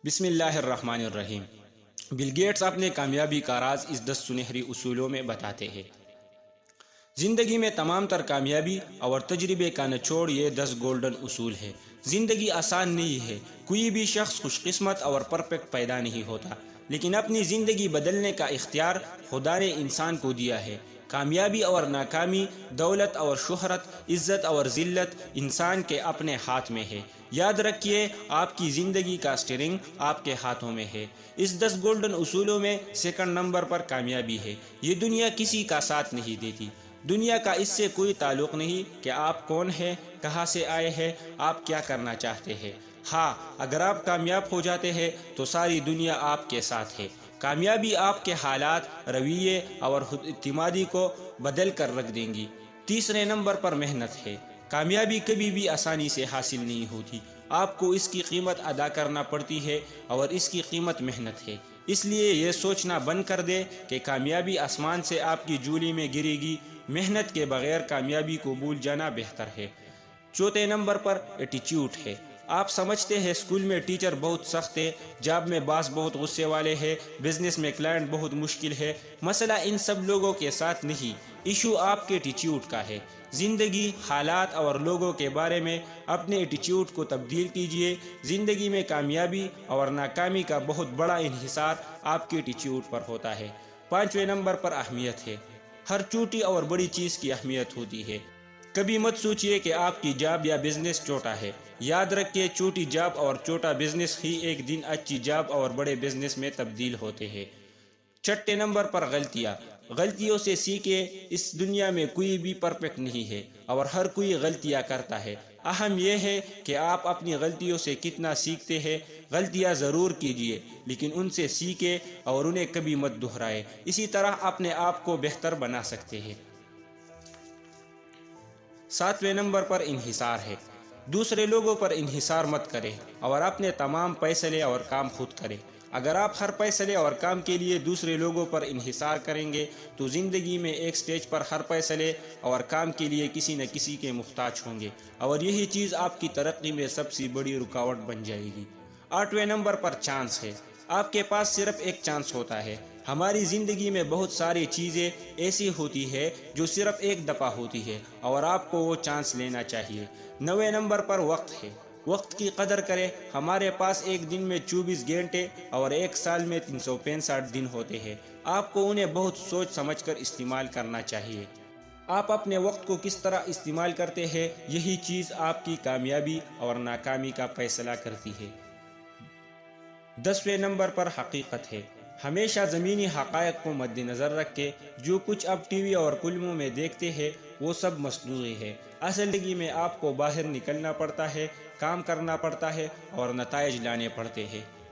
بسم اللہ الرحمن الرحیم۔ بل گیٹس اپنے کامیابی کا راز اس 10 سنہری اصولوں میں بتاتے ہیں۔ زندگی میں تمام تر کامیابی اور تجربے کا نچوڑ یہ 10 گولڈن اصول ہے۔ زندگی آسان نہیں ہے، کوئی بھی شخص خوش قسمت اور پرفیکٹ پیدا نہیں ہوتا، لیکن اپنی زندگی بدلنے کا اختیار خدا نے انسان کو دیا ہے۔ کامیابی اور ناکامی، دولت اور شہرت، عزت اور ذلت انسان کے اپنے ہاتھ میں ہے۔ یاد رکھیے، آپ کی زندگی کا اسٹیئرنگ آپ کے ہاتھوں میں ہے۔ اس 10 گولڈن اصولوں میں سیکنڈ نمبر پر کامیابی ہے۔ یہ دنیا کسی کا ساتھ نہیں دیتی۔ دنیا کا اس سے کوئی تعلق نہیں کہ آپ کون ہیں، کہاں سے آئے ہیں، آپ کیا کرنا چاہتے ہیں۔ ہاں، اگر آپ کامیاب ہو جاتے ہیں تو ساری دنیا آپ کے ساتھ ہے۔ کامیابی آپ کے حالات، رویے اور خود اعتمادی کو بدل کر رکھ دیں گی۔ تیسرے نمبر پر محنت ہے۔ کامیابی کبھی بھی آسانی سے حاصل نہیں ہوتی، آپ کو اس کی قیمت ادا کرنا پڑتی ہے اور اس کی قیمت محنت ہے۔ اس لیے یہ سوچنا بند کر دے کہ کامیابی آسمان سے آپ کی جھولی میں گرے گی۔ محنت کے بغیر کامیابی کو بھول جانا بہتر ہے۔ چوتھے نمبر پر ایٹیچیوڈ ہے۔ آپ سمجھتے ہیں اسکول میں ٹیچر بہت سخت ہے، جاب میں باس بہت غصے والے ہیں، بزنس میں کلائنٹ بہت مشکل ہے۔ مسئلہ ان سب لوگوں کے ساتھ نہیں، ایشو آپ کے ایٹیچیوڈ کا ہے۔ زندگی، حالات اور لوگوں کے بارے میں اپنے ایٹیچیوڈ کو تبدیل کیجیے۔ زندگی میں کامیابی اور ناکامی کا بہت بڑا انحصار آپ کے ایٹیچیوڈ پر ہوتا ہے۔ پانچویں نمبر پر اہمیت ہے۔ ہر چھوٹی اور بڑی چیز کی اہمیت ہوتی ہے۔ کبھی مت سوچئے کہ آپ کی جاب یا بزنس چھوٹا ہے۔ یاد رکھیے، چھوٹی جاب اور چھوٹا بزنس ہی ایک دن اچھی جاب اور بڑے بزنس میں تبدیل ہوتے ہیں۔ چھٹے نمبر پر غلطیاں۔ غلطیوں سے سیکھیں۔ اس دنیا میں کوئی بھی پرفیکٹ نہیں ہے اور ہر کوئی غلطیاں کرتا ہے۔ اہم یہ ہے کہ آپ اپنی غلطیوں سے کتنا سیکھتے ہیں۔ غلطیاں ضرور کیجیے، لیکن ان سے سیکھیں اور انہیں کبھی مت دہرائیں۔ اسی طرح اپنے آپ کو بہتر بنا سکتے ہیں۔ ساتویں نمبر پر انحصار ہے۔ دوسرے لوگوں پر انحصار مت کریں اور اپنے تمام فیصلے اور کام خود کریں۔ اگر آپ ہر فیصلے اور کام کے لیے دوسرے لوگوں پر انحصار کریں گے تو زندگی میں ایک سٹیج پر ہر فیصلے اور کام کے لیے کسی نہ کسی کے محتاج ہوں گے اور یہی چیز آپ کی ترقی میں سب سے بڑی رکاوٹ بن جائے گی۔ آٹھویں نمبر پر چانس ہے۔ آپ کے پاس صرف ایک چانس ہوتا ہے۔ ہماری زندگی میں بہت ساری چیزیں ایسی ہوتی ہے جو صرف ایک دفعہ ہوتی ہے اور آپ کو وہ چانس لینا چاہیے۔ 9ویں نمبر پر وقت ہے۔ وقت کی قدر کریں۔ ہمارے پاس ایک دن میں 24 گھنٹے اور ایک سال میں 365 دن ہوتے ہیں۔ آپ کو انہیں بہت سوچ سمجھ کر استعمال کرنا چاہیے۔ آپ اپنے وقت کو کس طرح استعمال کرتے ہیں، یہی چیز آپ کی کامیابی اور ناکامی کا فیصلہ کرتی ہے۔ 10ویں نمبر پر حقیقت ہے۔ ہمیشہ زمینی حقائق کو مد نظر رکھیں۔ جو کچھ آپ ٹی وی اور فلموں میں دیکھتے ہیں وہ سب مصنوعی ہے۔ اصل زندگی میں آپ کو باہر نکلنا پڑتا ہے، کام کرنا پڑتا ہے اور نتائج لانے پڑتے ہیں۔